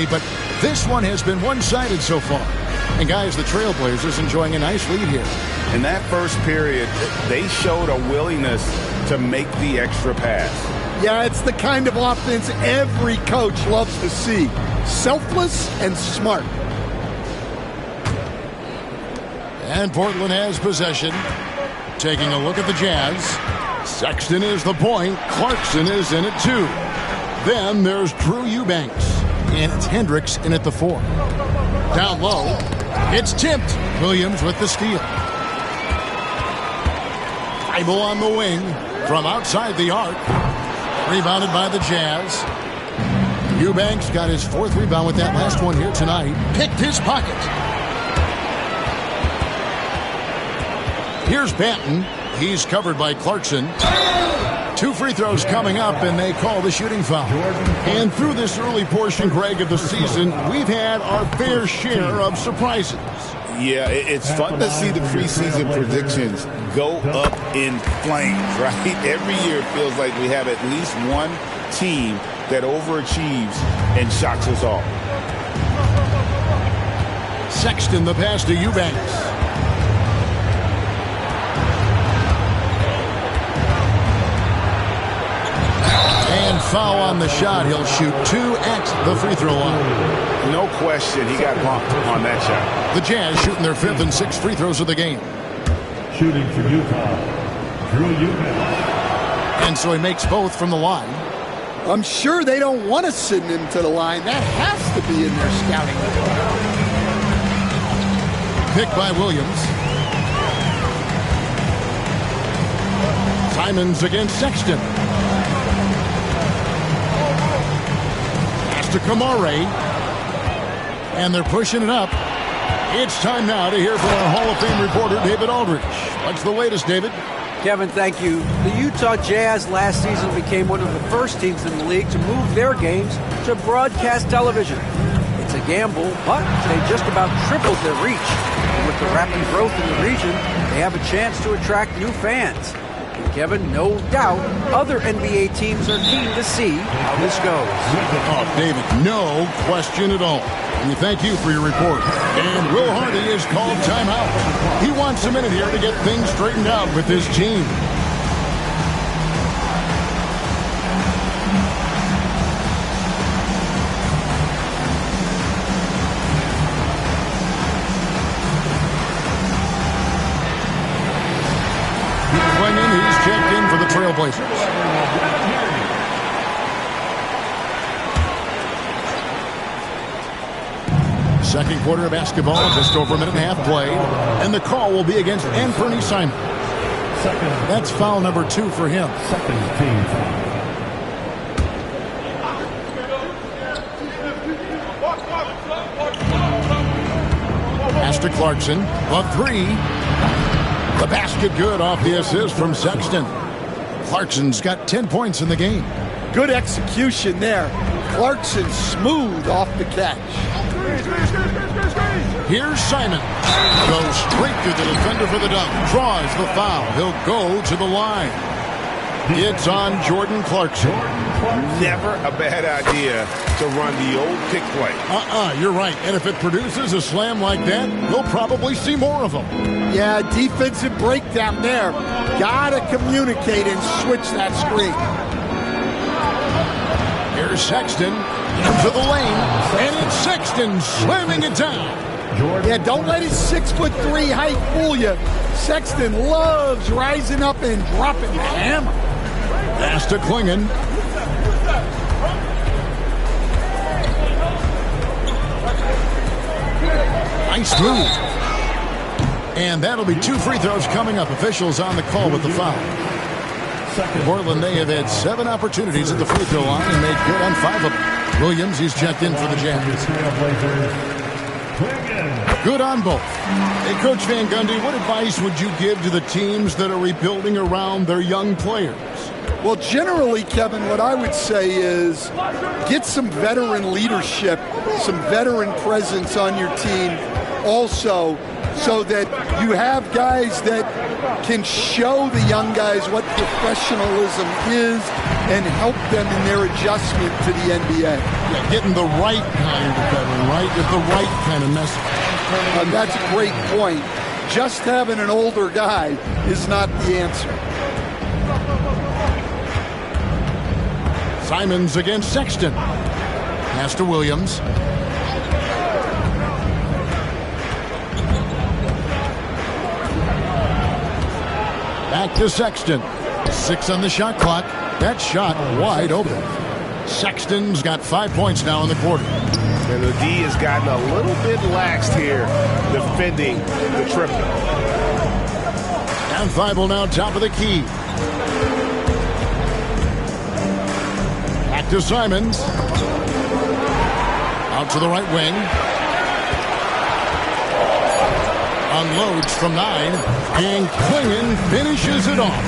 But this one has been one-sided so far. And guys, the Trailblazers enjoying a nice lead here. In that first period, they showed a willingness to make the extra pass. Yeah, it's the kind of offense every coach loves to see. Selfless and smart. And Portland has possession. Taking a look at the Jazz. Sexton is the point. Clarkson is in it too. Then there's Drew Eubanks. And it's Hendricks in at the 4. Down low. It's tipped. Williams with the steal. Bible on the wing from outside the arc. Rebounded by the Jazz. Eubanks got his 4th rebound with that last one here tonight. Picked his pocket. Here's Banton. He's covered by Clarkson. 2 free throws coming up, and they call the shooting foul. And through this early portion, Greg, of the season, we've had our fair share of surprises. Yeah, it's fun to see the preseason predictions go up in flames, right? Every year it feels like we have at least one team that overachieves and shocks us all. Sexton, the pass to Eubanks. And foul on the shot. He'll shoot 2 at the free throw line. No question, he got bumped on that shot. The Jazz shooting their 5th and 6th free throws of the game. Shooting for Utah, Drew Eubanks. And so he makes both from the line. I'm sure they don't want to send him to the line. That has to be in their scouting report. Picked by Williams. Simons against Sexton. Pass to Kamare. And they're pushing it up. It's time now to hear from our Hall of Fame reporter, David Aldridge. What's the latest, David? Kevin, thank you. The Utah Jazz last season became one of the first teams in the league to move their games to broadcast television. It's a gamble, but they just about tripled their reach. And with the rapid growth in the region, they have a chance to attract new fans. And Kevin, no doubt, other NBA teams are keen to see how this goes. Oh, David, no question at all. We thank you for your report. And Will Hardy is called timeout. He wants a minute here to get things straightened out with his team. He's checked in for the Trailblazers. Second quarter of basketball, just over a minute and a half played. And the call will be against Anthony Simons. That's foul number 2 for him. Second team foul. Pass to Clarkson. A 3. The basket good off the assist from Sexton. Clarkson's got 10 points in the game. Good execution there. Clarkson smooth off the catch. Here's Simon. Goes straight through the defender for the dunk. Draws the foul. He'll go to the line. It's on Jordan Clarkson. Never a bad idea to run the old pick play. You're right. And if it produces a slam like that, we'll probably see more of them. Yeah, defensive breakdown there. Gotta communicate and switch that screen. Here's Sexton into the lane, and it's Sexton slamming it down. Yeah, don't let his 6'3" height fool you. Sexton loves rising up and dropping the hammer. Pass to Klingon. Nice move. And that'll be 2 free throws coming up. Officials on the call with the foul. Portland, they have had 7 opportunities at the free throw line and made good on 5 of them. Williams, he's checked in for the Jazz. Good on both. Hey, Coach Van Gundy, what advice would you give to the teams that are rebuilding around their young players? Well, generally, Kevin, what I would say is get some veteran leadership, some veteran presence on your team also, so that you have guys that can show the young guys what professionalism is and help them in their adjustment to the NBA. Yeah, getting the right kind of veteran, right? Get the right kind of message. That's a great point. Just having an older guy is not the answer. Simons against Sexton. Pass to Williams. Back to Sexton. 6 on the shot clock. That shot wide open. Sexton's got 5 points now in the quarter. And the D has gotten a little bit laxed here defending the triple. And Thibault now top of the key. Back to Simons. Out to the right wing. Unloads from 9. And Clingan finishes it off.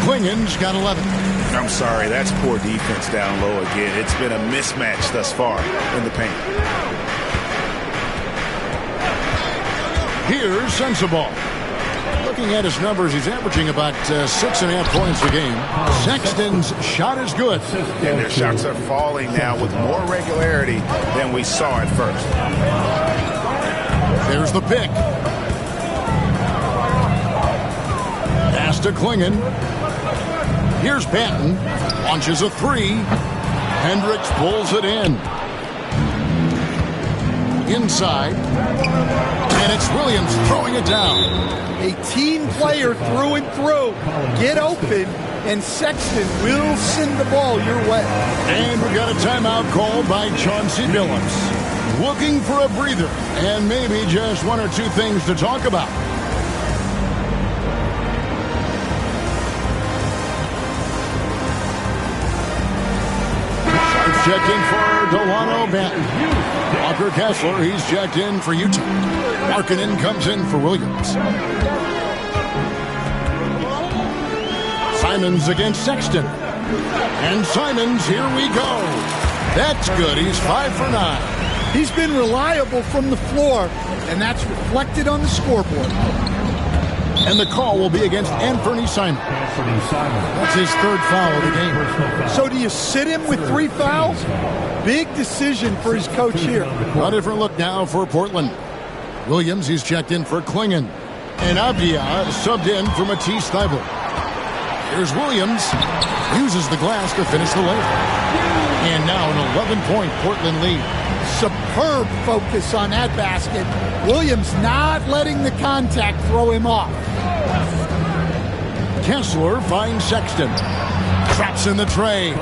Clingan's got 11. I'm sorry, that's poor defense down low again. It's been a mismatch thus far in the paint. Here's Sensabaugh. Looking at his numbers, he's averaging about 6.5 points a game. Sexton's shot is good. And their shots are falling now with more regularity than we saw at first. There's the pick. Pass to Clingan. Here's Banton. Launches a 3. Hendricks pulls it in. Inside. And it's Williams throwing it down. A team player through and through. Get open, and Sexton will send the ball your way. And we got a timeout called by Chauncey Billups. Looking for a breather and maybe just 1 or 2 things to talk about. Checked in for Delano Banton. Walker Kessler, he's checked in for Utah. Markkanen comes in for Williams. Simons against Sexton. And Simons, here we go. That's good. He's 5 for 9. He's been reliable from the floor, and that's reflected on the scoreboard. And the call will be against Anthony Simons. That's his 3rd foul of the game. So do you sit him with 3 fouls? Big decision for his coach here. A different look now for Portland. Williams, he's checked in for Clingan. And Avdia subbed in for Matisse Thybulle. Here's Williams. Uses the glass to finish the layup. And now an 11-point Portland lead. Superb focus on that basket. Williams not letting the contact throw him off. Kessler finds Sexton. Traps in the tray.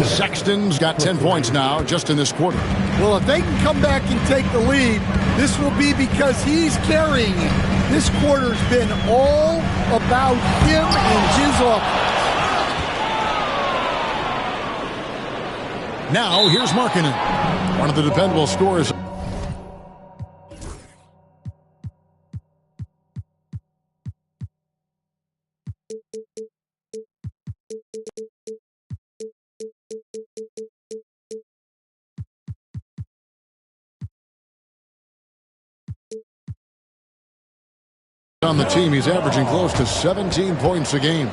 Sexton's got 10 points now just in this quarter. Well, if they can come back and take the lead, this will be because he's carrying it. This quarter's been all about him and his offense. Now, here's Markkanen, one of the dependable scorers. On the team, he's averaging close to 17 points a game.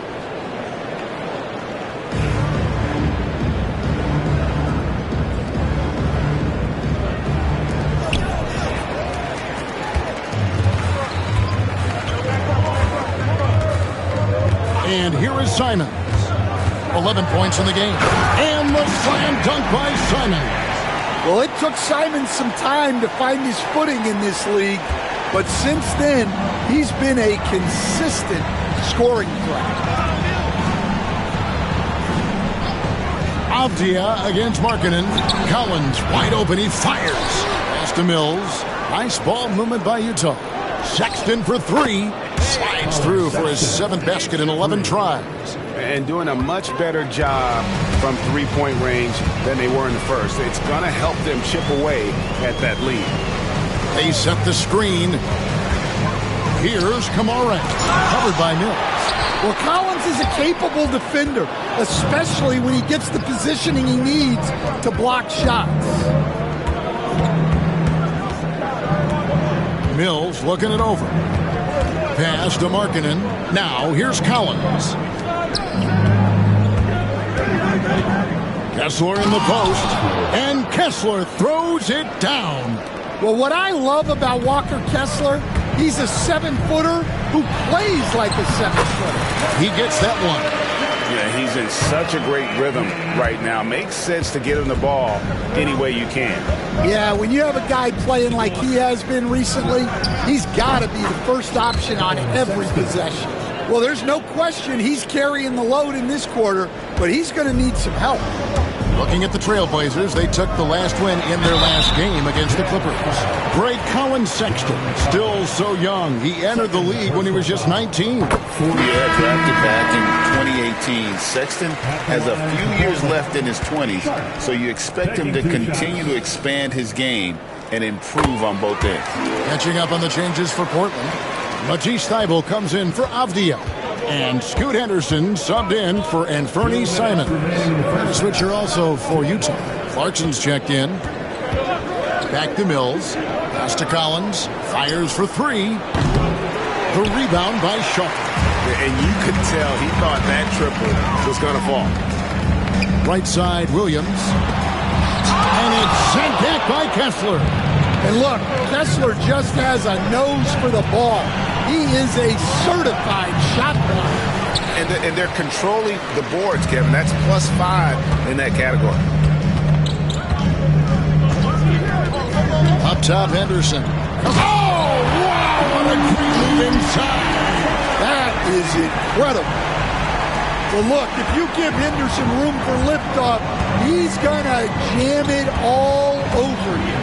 And here is Simons. 11 points in the game. And the slam dunk by Simons. Well, it took Simons some time to find his footing in this league, but since then, he's been a consistent scoring threat. Avdia against Markkanen. Collins wide open. He fires. Pass to Mills. Nice ball movement by Utah. Sexton for 3. Slides through for his 7th basket in 11 tries. And doing a much better job from 3-point range than they were in the first. It's going to help them chip away at that lead. They set the screen. Here's Kamara, covered by Mills. Well, Collins is a capable defender, especially when he gets the positioning he needs to block shots. Mills looking it over. Pass to Markkanen. Now here's Collins. Kessler in the post, and Kessler throws it down. Well, what I love about Walker Kessler, he's a 7-footer who plays like a 7-footer. He gets that one. Yeah, he's in such a great rhythm right now. Makes sense to get him the ball any way you can. Yeah, when you have a guy playing like he has been recently, he's got to be the first option on every possession. Well, there's no question he's carrying the load in this quarter, but he's going to need some help. Looking at the Trailblazers, they took the last win in their last game against the Clippers. Great Colin Sexton, still so young. He entered the league when he was just 19. Yeah, drafted back in 2018. Sexton has a few years left in his 20s, so you expect him to continue to expand his game and improve on both ends. Catching up on the changes for Portland, Matisse Thybulle comes in for Avdija. And Scoot Henderson subbed in for Anfernee Simons. Switcher also for Utah. Clarkson's checked in. Back to Mills. Pass to Collins. Fires for three. The rebound by Shaw. And you could tell he thought that triple was going to fall. Right side, Williams. And it's sent back by Kessler. And look, Kessler just has a nose for the ball. He is a certified shot blocker. And they're controlling the boards, Kevin. That's +5 in that category. Up top, Henderson. Oh, wow! What a great move inside. That is incredible. Well, look, if you give Henderson room for liftoff, he's going to jam it all over you.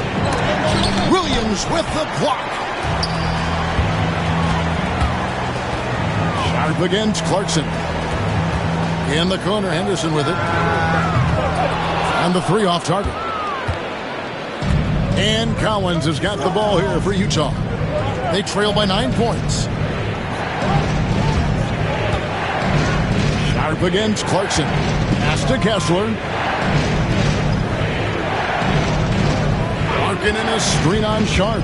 Williams with the block. Sharp against Clarkson. In the corner, Henderson with it. And the three off target. And Collins has got the ball here for Utah. They trail by 9 points. Sharp against Clarkson. Pass to Kessler. Markkanen a screen on Sharp.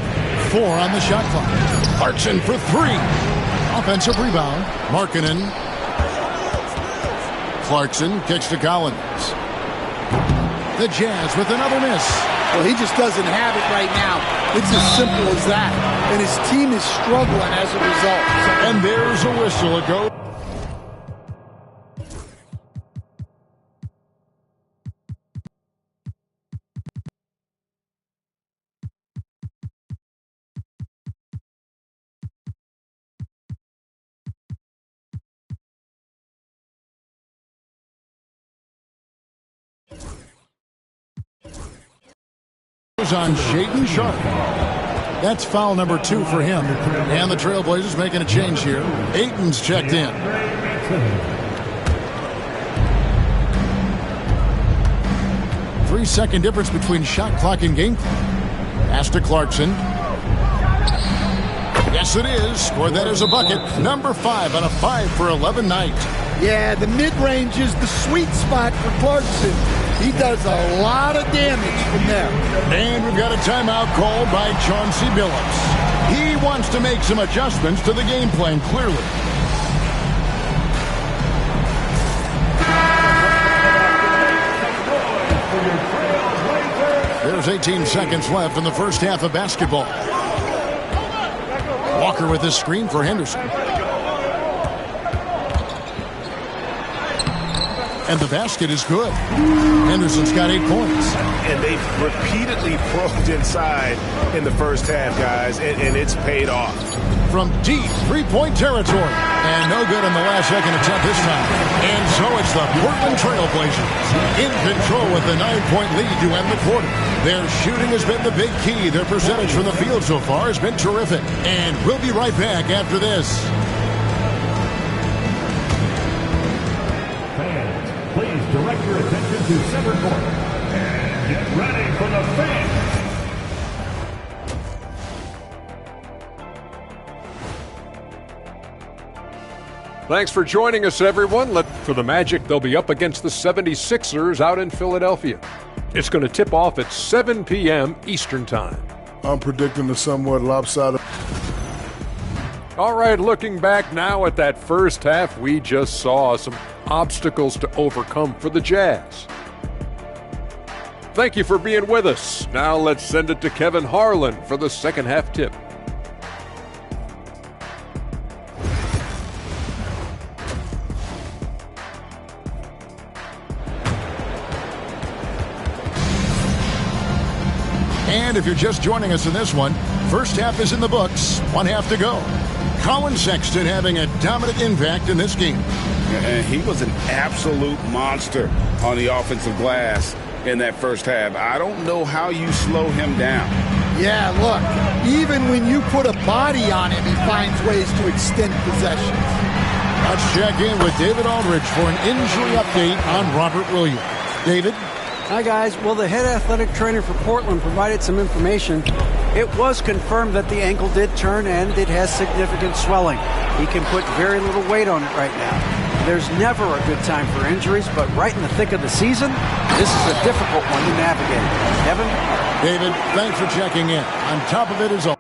4 on the shot clock. Clarkson for 3. Offensive rebound. Markkanen. Clarkson kicks to Collins. The Jazz with another miss. Well, he just doesn't have it right now. It's as simple as that. And his team is struggling as a result. And there's a whistle. It goes. On Shaedon Sharpe. That's foul number 2 for him. And the Trailblazers making a change here. Ayton's checked in. 3-second difference between shot clock and game clock. Pass to Clarkson. Yes, it is. Scored that as a bucket. Number 5 on a 5 for 11 night. Yeah, the mid-range is the sweet spot for Clarkson. He does a lot of damage from there. And we've got a timeout called by Chauncey Billups. He wants to make some adjustments to the game plan, clearly. There's 18 seconds left in the first half of basketball. Walker with his screen for Henderson. And the basket is good. Henderson's got 8 points. And they've repeatedly probed inside in the first half, guys, and it's paid off. From deep three-point territory. And no good on the last second attempt this time. And so it's the Portland Trailblazers in control with the 9-point lead to end the quarter. Their shooting has been the big key. Their percentage from the field so far has been terrific. And we'll be right back after this. Please direct your attention to center court and get ready for the fans. Thanks for joining us, everyone. For the Magic, they'll be up against the 76ers out in Philadelphia. It's going to tip off at 7 p.m. Eastern Time. I'm predicting a somewhat lopsided. All right, looking back now at that first half, we just saw some obstacles to overcome for the Jazz. Thank you for being with us. Now let's send it to Kevin Harlan for the second half tip. And if you're just joining us in this one, first half is in the books, one half to go. Collin Sexton having a dominant impact in this game. And he was an absolute monster on the offensive glass in that first half. I don't know how you slow him down. Yeah, look, even when you put a body on him, he finds ways to extend possessions. Let's check in with David Aldridge for an injury update on Robert Williams. David? Hi, guys. Well, the head athletic trainer for Portland provided some information. It was confirmed that the ankle did turn and it has significant swelling. He can put very little weight on it right now. There's never a good time for injuries, but right in the thick of the season, this is a difficult one to navigate. Kevin? David, thanks for checking in. On top of it is all.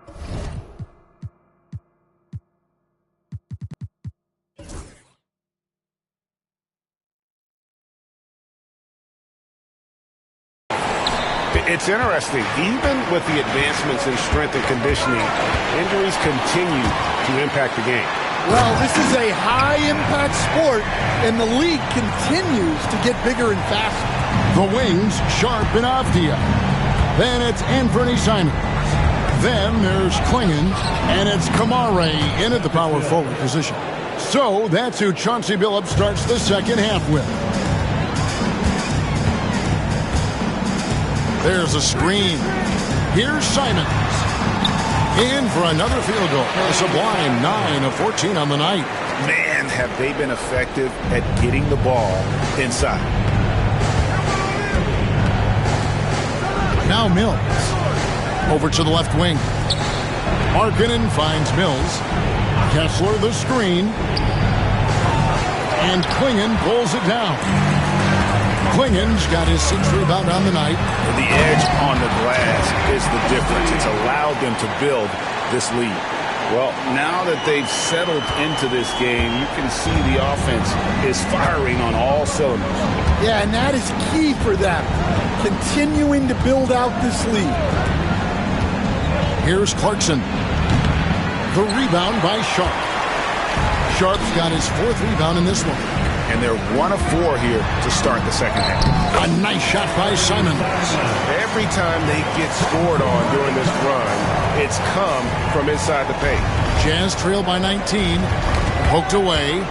It's interesting. Even with the advancements in strength and conditioning, injuries continue to impact the game. Well, this is a high-impact sport, and the league continues to get bigger and faster. The wings, Sharp and Avdia. Then it's Anthony Simons. Then there's Klingon, and it's Kamare in at the power forward position. So that's who Chauncey Billups starts the second half with. There's a screen. Here's Simons. In for another field goal. A sublime 9 of 14 on the night. Man, have they been effective at getting the ball inside. Now Mills. Over to the left wing. Markkanen finds Mills. Kessler the screen. And Klingon pulls it down. Klingon's got his 6th rebound on the night. The edge on the glass is the difference. It's allowed them to build this lead. Well, now that they've settled into this game, you can see the offense is firing on all cylinders. Yeah, and that is key for them, continuing to build out this lead. Here's Clarkson. The rebound by Sharp. Sharp's got his 4th rebound in this one. And they're 1 of 4 here to start the second half. A nice shot by Simons. Every time they get scored on during this run, it's come from inside the paint. Jazz trail by 19. Poked away.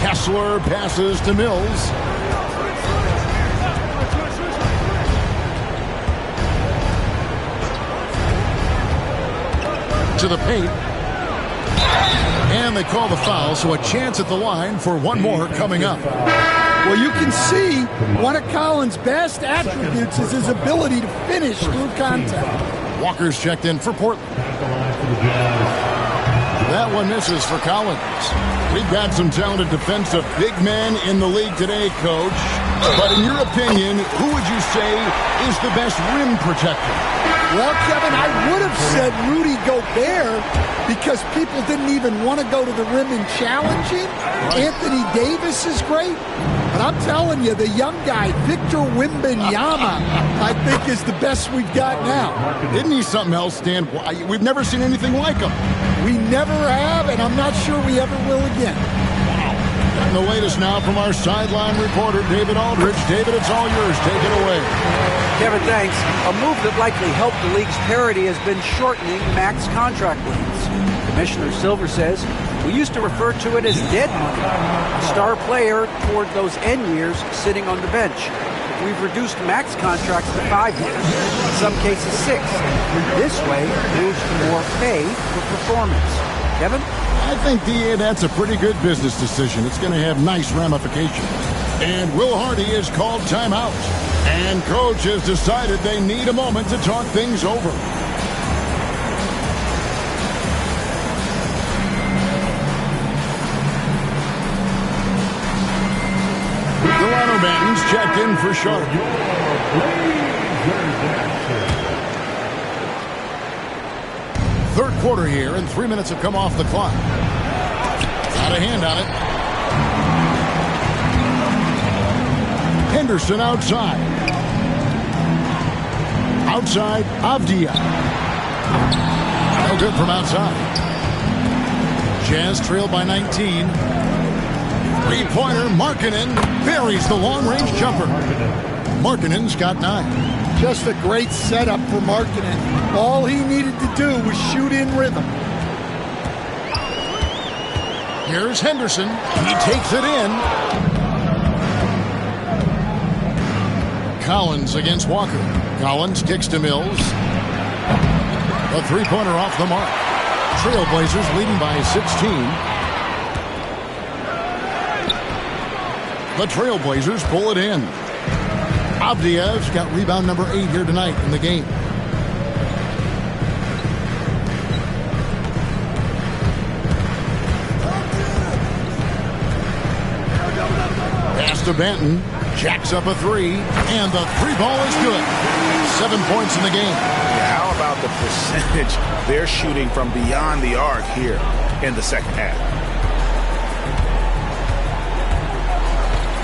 Kessler passes to Mills. To the paint. And they call the foul, so a chance at the line for one more coming up. Well, you can see one of Collins' best attributes is his ability to finish through contact. Walker's checked in for Portland. That one misses for Collins. We've got some talented defensive big men in the league today, Coach. But in your opinion, who would you say is the best rim protector? Well, Kevin, I would have said Rudy Gobert because people didn't even want to go to the rim and challenge him. Right. Anthony Davis is great. But I'm telling you, the young guy, Victor Wembanyama, I think is the best we've got now. Isn't he something else, Dan? We've never seen anything like him. We never have, and I'm not sure we ever will again. And the latest now from our sideline reporter, David Aldridge. David, it's all yours. Take it away. Kevin, thanks. A move that likely helped the league's parity has been shortening max contract lengths. Commissioner Silver says, we used to refer to it as dead money, a star player toward those end years sitting on the bench. We've reduced max contracts to 5 years, in some cases 6. This way moves to more pay for performance. Kevin? I think, DA, that's a pretty good business decision. It's going to have nice ramifications. And Will Hardy has called timeout. And Coach has decided they need a moment to talk things over. Delano Banton's checked in for Sharp. third quarter here, and 3 minutes have come off the clock. Got a hand on it. Henderson outside. Outside, Avdia. No good from outside. Jazz trail by 19. Three-pointer, Markkanen buries the long-range jumper. Markkanen's got 9. Just a great setup for Markkanen. All he needed to do was shoot in rhythm. Here's Henderson. He takes it in. Collins against Walker. Collins kicks to Mills. A three-pointer off the mark. Trailblazers leading by 16. The Trailblazers pull it in. Avdia's got rebound number 8 here tonight in the game. Pass to Banton. Jacks up a 3. And the 3 ball is good. 7 points in the game. Yeah, how about the percentage they're shooting from beyond the arc here in the second half?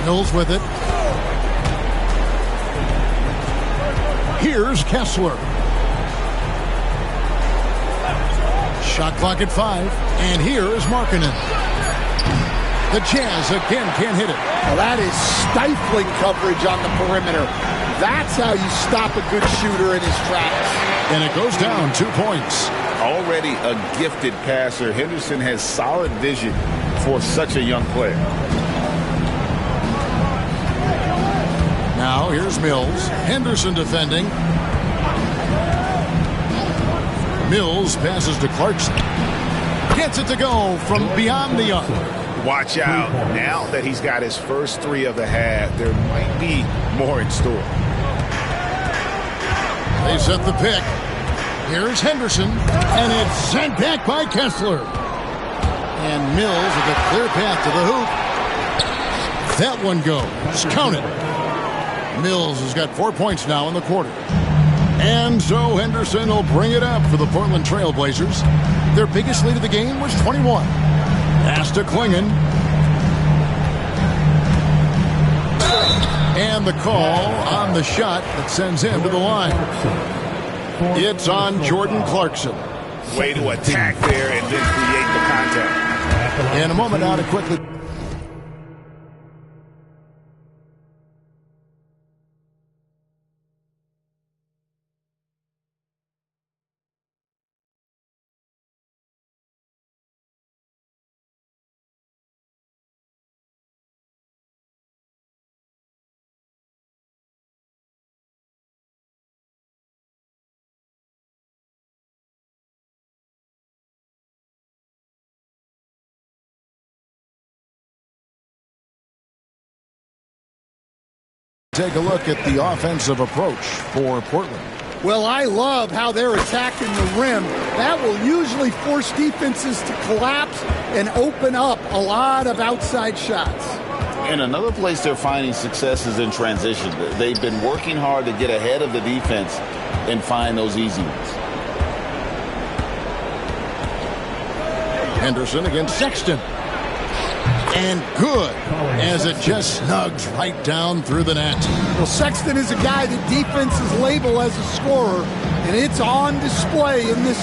Mills with it. Here's Kessler. Shot clock at 5. And here is Markkanen. The Jazz again can't hit it. Well, that is stifling coverage on the perimeter. That's how you stop a good shooter in his tracks. And it goes down 2 points. Already a gifted passer, Henderson has solid vision for such a young player. Now here's Mills. Henderson defending. Mills passes to Clarkson. Gets it to go from beyond the arc. Watch out. Now that he's got his first 3 of the half, there might be more in store. They set the pick. Here's Henderson. And it's sent back by Kessler. And Mills with a clear path to the hoop. That one goes. Count it. Mills has got 4 points now in the quarter. And so Henderson will bring it up for the Portland Trailblazers. Their biggest lead of the game was 21. Pass to Klingon. And the call on the shot that sends him to the line. It's on Jordan Clarkson. Way to attack there and then create the contact. In a moment now to quickly... Take a look at the offensive approach for Portland. Well, I love how they're attacking the rim. That will usually force defenses to collapse and open up a lot of outside shots. And another place they're finding success is in transition. They've been working hard to get ahead of the defense and find those easy ones. Henderson against Sexton. And good, as it just snugs right down through the net. Well, Sexton is a guy that defenses label as a scorer, and it's on display in this.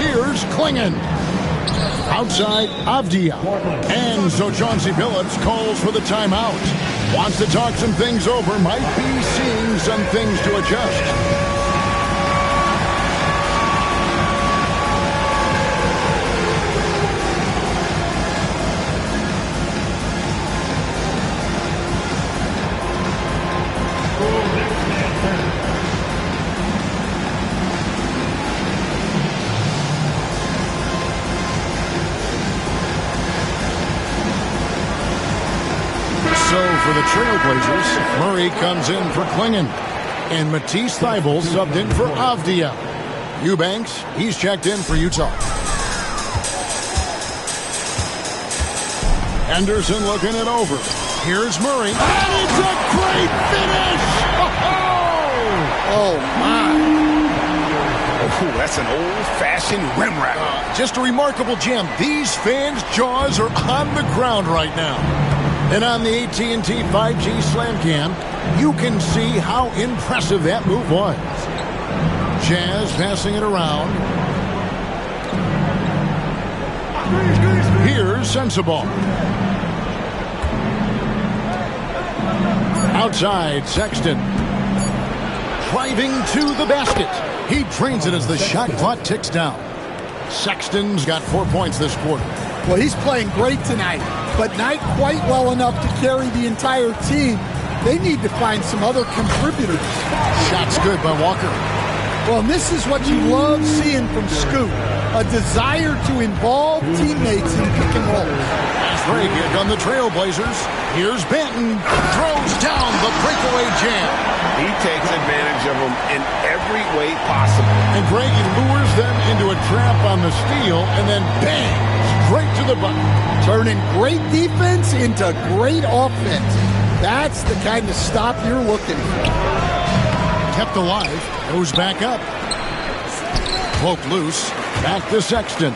Here's Klingon. Outside, Avdia. And so Chauncey Billups calls for the timeout. Wants to talk some things over, might be seeing some things to adjust. For the Trailblazers, Murray comes in for Klingon. And Matisse Thybulle subbed in for Avdia. Eubanks, he's checked in for Utah. Henderson looking it over. Here's Murray. And it's a great finish! Oh, my. cool. That's an old-fashioned rim wrap. Just a remarkable jam. These fans' jaws are on the ground right now. And on the AT&T 5G Slam Cam, you can see how impressive that move was. Jazz passing it around. Here's Sensabaugh. Outside, Sexton. Driving to the basket. He drains it as the shot clock ticks down. Sexton's got 4 points this quarter. Well, he's playing great tonight, but not quite well enough to carry the entire team. They need to find some other contributors. Shot's good by Walker. Well, and this is what you love seeing from Scoot. A desire to involve teammates in pick and roll. That's Greg here on the Trailblazers. Here's Benton. Throws down the breakaway jam. He takes advantage of them in every way possible. And Greg lures them into a trap on the steal, and then bang, straight to the bucket. Turning great defense into great offense. That's the kind of stop you're looking for. Kept alive, goes back up. Cloak loose, back to Sexton.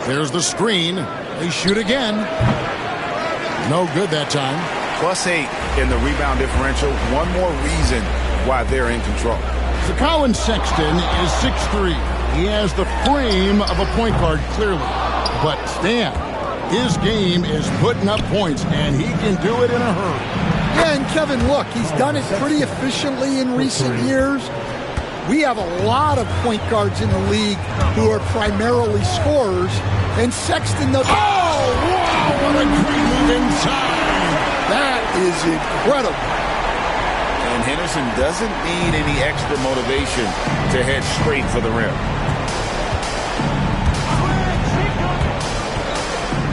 There's the screen. They shoot again. No good that time. +8 in the rebound differential. One more reason why they're in control. So Colin Sexton is 6'3". He has the frame of a point guard, clearly. But Stan, his game is putting up points, and he can do it in a hurry. Yeah, and Kevin, look, he's done it pretty efficiently in recent years. We have a lot of point guards in the league who are primarily scorers, and Sexton, oh, wow, what a great move inside. That is incredible. And Henderson doesn't need any extra motivation to head straight for the rim.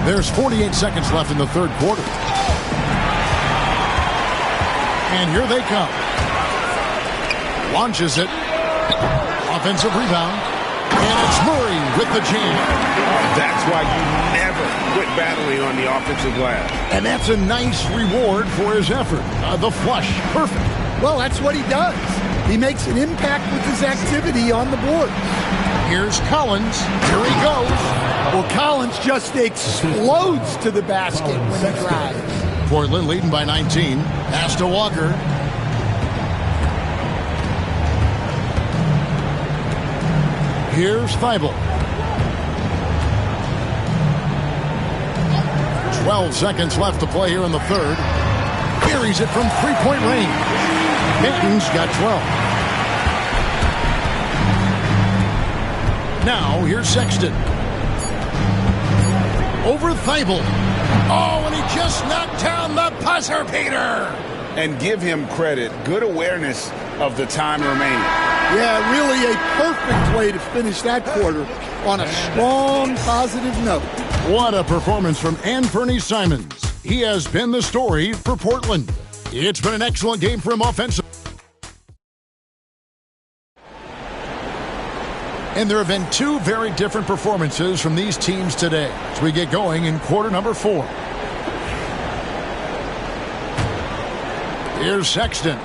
There's 48 seconds left in the third quarter. And here they come. Launches it. Offensive rebound. And it's Murray with the jam. That's why you never quit battling on the offensive glass. And that's a nice reward for his effort. The flush. Perfect. Well, that's what he does. He makes an impact with his activity on the board. Here's Collins. Here he goes. Well, Collins just explodes to the basket when he drives. Portland leading by 19. Pass to Walker. Here's Thibault. 12 seconds left to play here in the third. Carries it from three-point range. Benton's got 12. Now, here's Sexton. Over Thibault. Oh, and he just knocked down the buzzer beater. And give him credit. Good awareness of the time remaining. Yeah, really a perfect way to finish that quarter on a strong, positive note. What a performance from Anfernee Simons. He has been the story for Portland. It's been an excellent game for him offensively. And there have been two very different performances from these teams today as we get going in quarter number 4. Here's Sexton.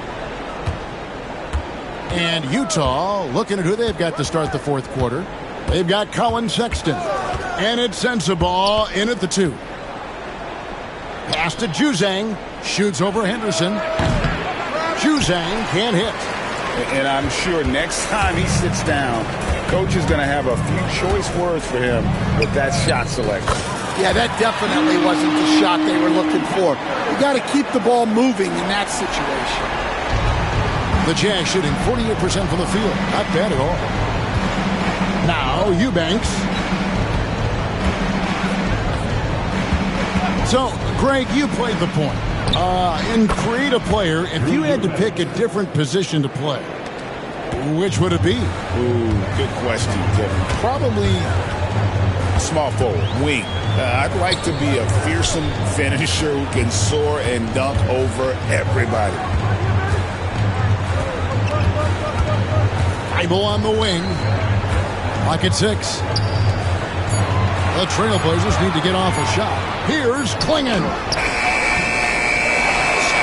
And Utah looking at who they've got to start the fourth quarter. They've got Colin Sexton. And it's Sensabaugh in at the 2. Pass to Juzang. Shoots over Henderson. Juzang can't hit. And I'm sure next time he sits down, Coach is going to have a few choice words for him with that shot selection. Yeah, that definitely wasn't the shot they were looking for. You got to keep the ball moving in that situation. The Jazz shooting 48% from the field. Not bad at all. Now, Eubanks. So, Greg, you played the point. In create a player, if you had to pick a different position to play, which would it be? Ooh, good question, Kevin. Probably small forward, wing. I'd like to be a fearsome finisher who can soar and dunk over everybody. Thibault on the wing. Lock at 6. The Trailblazers need to get off a shot. Here's Klingon.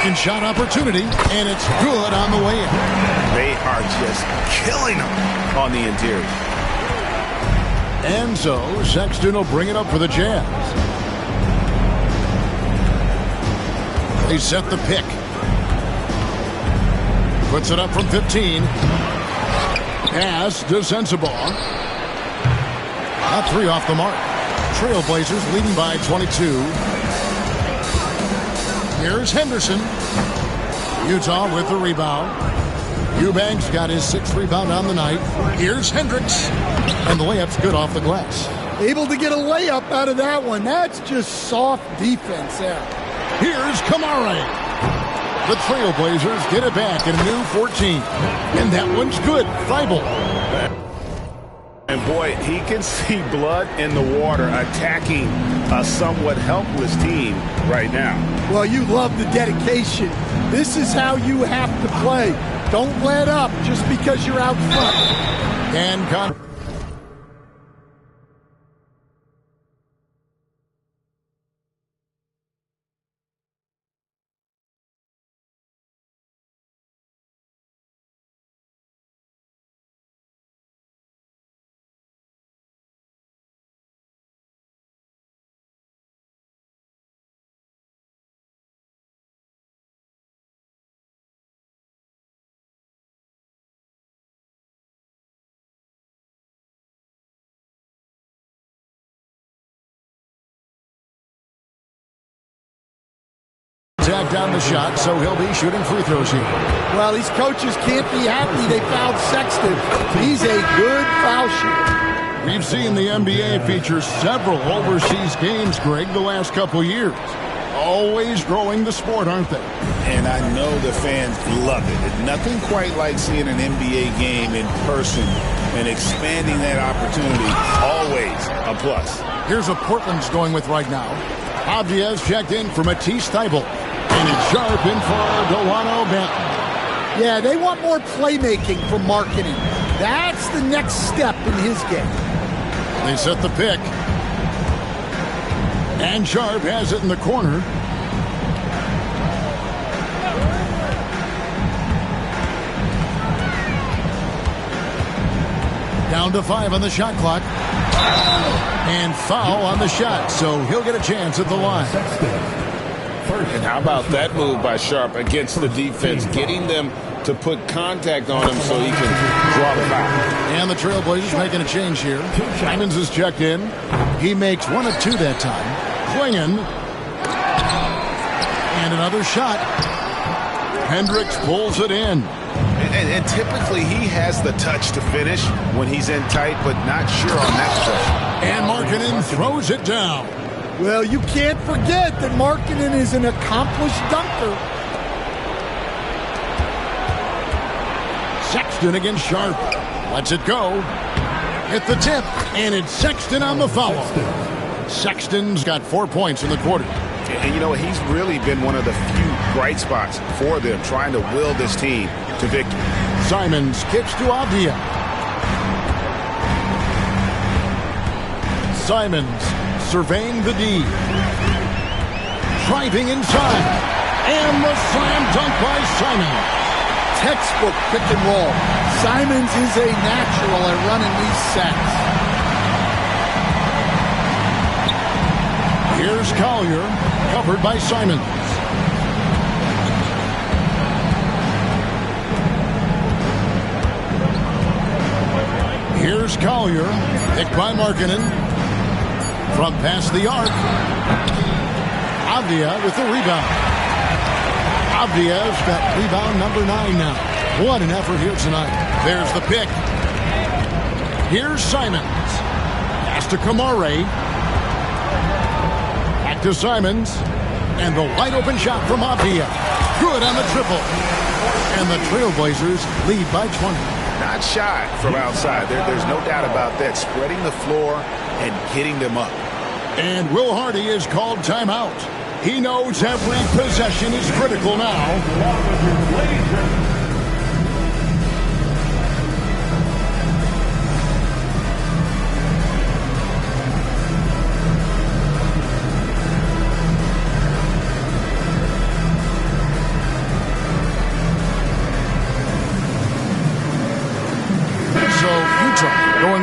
Second shot opportunity, and it's good on the way in. They are just killing them on the interior. And so Sexton will bring it up for the Jazz. They set the pick. Puts it up from 15. Pass to Sensabaugh. A three off the mark. Trailblazers leading by 22. Here's Henderson. Utah with the rebound. Eubanks got his 6th rebound on the night. Here's Hendricks. And the layup's good off the glass. Able to get a layup out of that one. That's just soft defense there. Here's Kamara. The Trailblazers get it back in a new 14. And that one's good. Thibault. And boy, he can see blood in the water attacking a somewhat helpless team right now. Well, you love the dedication. This is how you have to play. Don't let up just because you're out front. And Connor. Tagged down the shot, so he'll be shooting free throws here. Well, these coaches can't be happy they fouled Sexton. He's a good foul shooter. We've seen the NBA feature several overseas games, Greg, the last couple years. Always growing the sport, aren't they? And I know the fans love it. It's nothing quite like seeing an NBA game in person and expanding that opportunity. Always a plus. Here's what Portland's going with right now. Avdia's checked in for Matisse Thybulle. And it's Sharp in for Delano Banton. Yeah, they want more playmaking from Markkanen. That's the next step in his game. They set the pick. And Sharp has it in the corner. Down to 5 on the shot clock. And foul on the shot, so he'll get a chance at the line. And how about that move by Sharp against the defense, getting them to put contact on him so he can draw the foul. And the Trailblazers making a change here. Simons is checked in. He makes 1 of 2 that time. Klingon. And another shot. Hendricks pulls it in. And typically he has the touch to finish when he's in tight, but not sure on that possession. And Markkanen throws it down. Well, you can't forget that Markkanen is an accomplished dunker. Sexton against Sharp. Lets it go. Hit the tip. And it's Sexton on the foul. Sexton's got 4 points in the quarter. And you know, he's really been one of the few bright spots for them, trying to will this team to victory. Simons kicks to Avdia. Simons surveying the D. Driving inside. And the slam dunk by Simons. Textbook pick and roll. Simons is a natural at running these sets. Here's Collier, covered by Simons. Here's Collier, picked by Markkanen. From past the arc. Avdia with the rebound. Avdia's got rebound number 9 now. What an effort here tonight. There's the pick. Here's Simons. Pass to Kamara. Back to Simons. And the wide open shot from Avdia. Good on the triple. And the Trailblazers lead by 20. Not shy from outside. There's no doubt about that. Spreading the floor and getting them up. And Will Hardy is called timeout. He knows every possession is critical now.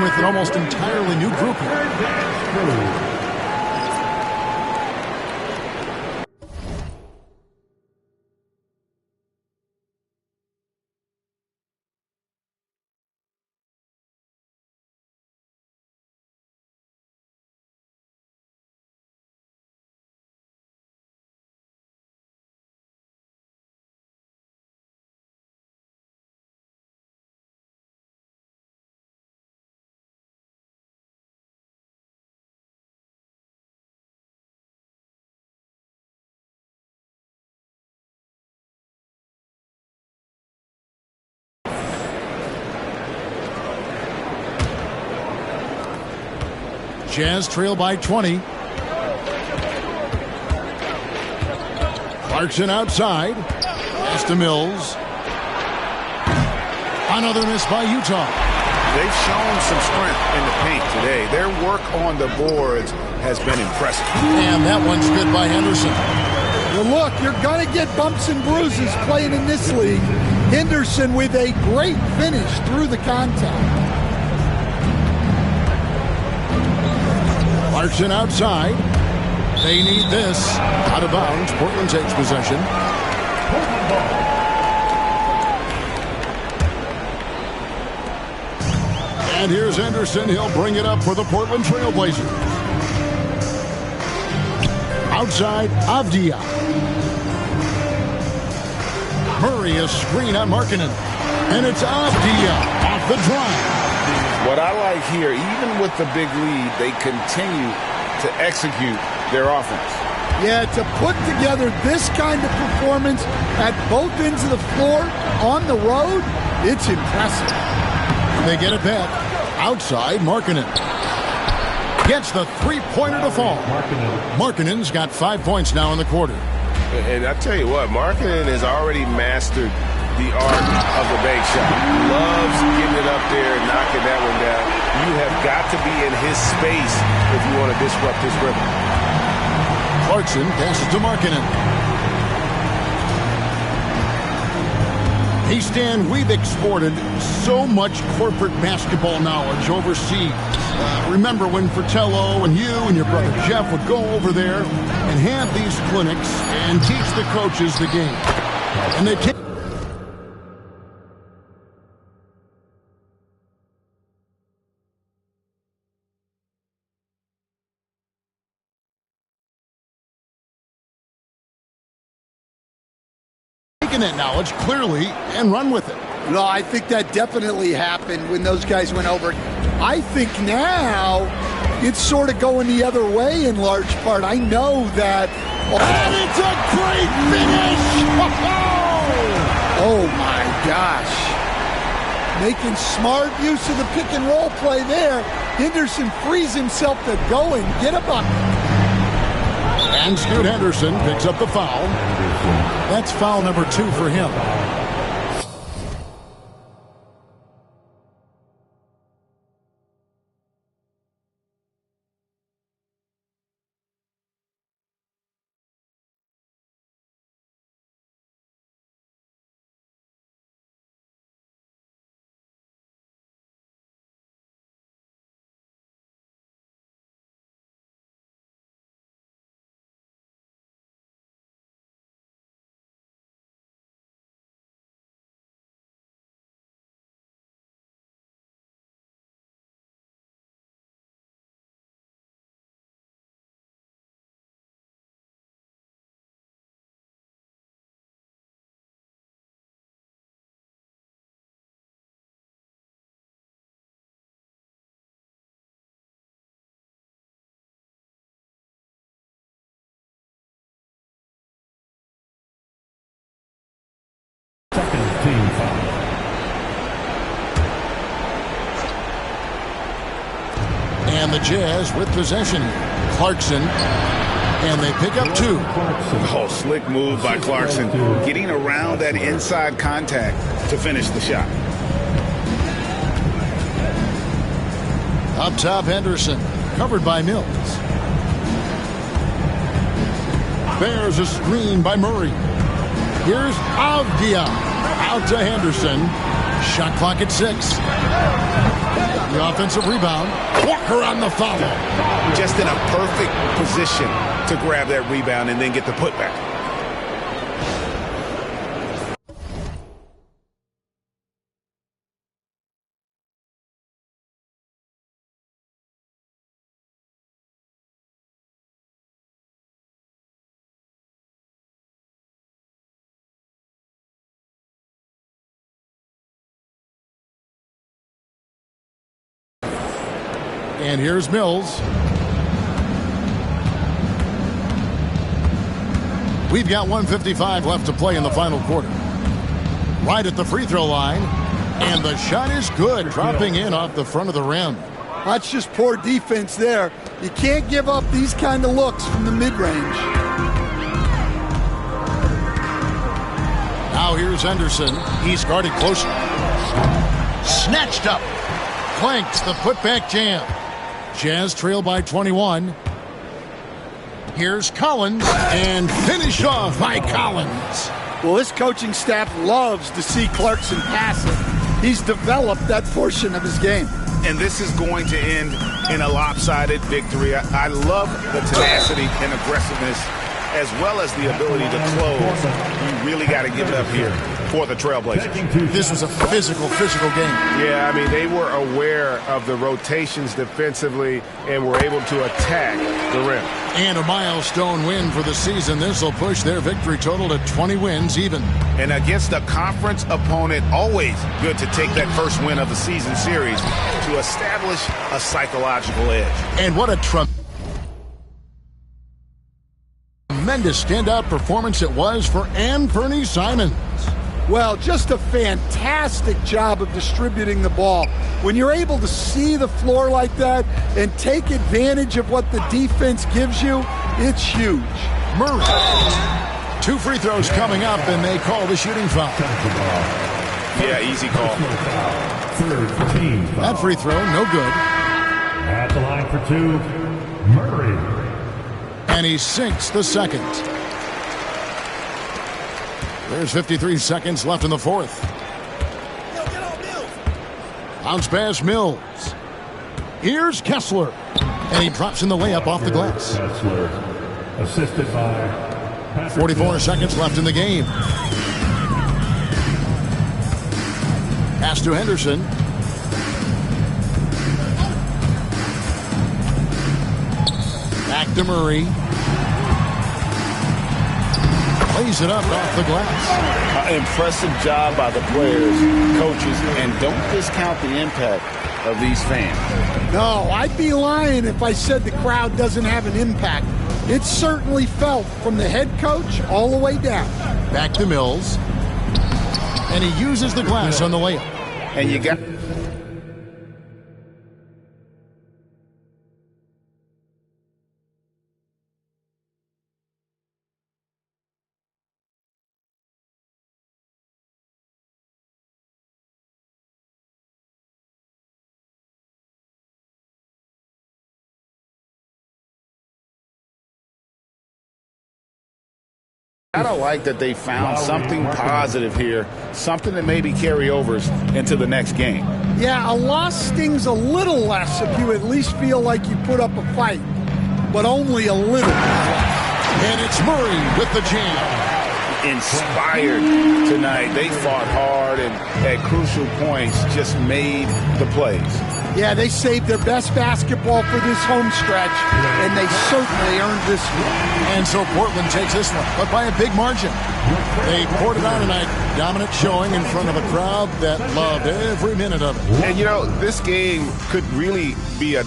with an almost entirely new group here. Jazz trail by 20. Clarkson outside. Pass to Mills. Another miss by Utah. They've shown some strength in the paint today. Their work on the boards has been impressive. And that one's good by Henderson. Well, look, you're going to get bumps and bruises playing in this league. Henderson with a great finish through the contact. Clarkson outside. They need this. Out of bounds. Portland takes possession. And here's Henderson. He'll bring it up for the Portland Trailblazers. Outside, Avdia. Murray, a screen on Markkanen. And it's Avdia off the drive. What I like here, even with the big lead, they continue to execute their offense. Yeah, to put together this kind of performance at both ends of the floor on the road, it's impressive. They get it back. Outside, Markkanen. Gets the three-pointer to fall. Markkanen's got 5 points now in the quarter. And I tell you what, Markkanen has already mastered the art of the bank shot. Loves getting it up there, knocking that one down. You have got to be in his space if you want to disrupt his rhythm. Clarkson passes to Markkanen. Hey, Stan, we've exported so much corporate basketball knowledge overseas. Remember when Fratello and you and your brother Jeff would go over there and have these clinics and teach the coaches the game. And they take that knowledge clearly and run with it. No, I think that definitely happened when those guys went over. I think now it's sort of going the other way in large part. I know that. And it's a great finish! Oh my gosh. Making smart use of the pick and roll play there. Henderson frees himself to go and get a bucket. And Scoot Henderson picks up the foul. That's foul number 2 for him. And the Jazz with possession. Clarkson. And they pick up 2. Oh, slick move by Clarkson. Getting around that inside contact to finish the shot. Up top, Henderson. Covered by Mills. There's a screen by Murray. Here's Avdia. Out to Henderson. Shot clock at 6. The offensive rebound. Walker on the foul. Just in a perfect position to grab that rebound and then get the putback. And here's Mills. We've got 1:55 left to play in the final quarter. Right at the free throw line. And the shot is good, dropping in off the front of the rim. That's just poor defense there. You can't give up these kind of looks from the mid-range. Now here's Henderson. He's guarded closely. Snatched up. Clanks the putback jam. Jazz trail by 21. Here's Collins, and finished off by Collins. Well, this coaching staff loves to see Clarkson pass it. He's developed that portion of his game. And this is going to end in a lopsided victory. I love the tenacity and aggressiveness, as well as the ability to close. You really got to give it up here for the Trailblazers. This was a physical game. Yeah, I mean, they were aware of the rotations defensively and were able to attack the rim. And a milestone win for the season. This will push their victory total to 20 wins even. And against a conference opponent, always good to take that first win of the season series to establish a psychological edge. And what a tremendous standout performance it was for Anfernee Simons. Well, just a fantastic job of distributing the ball. When you're able to see the floor like that and take advantage of what the defense gives you, it's huge. Murray. 2 free throws coming up, and they call the shooting foul. Yeah, easy call. That free throw, no good. At the line for 2, Murray. And he sinks the second. There's 53 seconds left in the fourth. Bounce pass Mills. Here's Kessler. And he drops in the layup off the glass. Kessler, assisted by 44 seconds left in the game. Pass to Henderson. Back to Murray. Plays it up off the glass. Impressive job by the players, coaches, and don't discount the impact of these fans. No, I'd be lying if I said the crowd doesn't have an impact. It's certainly felt from the head coach all the way down. Back to Mills. And he uses the glass on the layup. And you got... I don't like that they found something positive here, something that maybe carry overs into the next game. Yeah, a loss stings a little less if you at least feel like you put up a fight, but only a little. And it's Murray with the jam. Inspired tonight. They fought hard and at crucial points just made the plays. Yeah, they saved their best basketball for this home stretch, and they certainly earned this one. And so Portland takes this one, but by a big margin. They poured it on tonight. Dominant showing in front of a crowd that loved every minute of it. And, you know, this game could really be a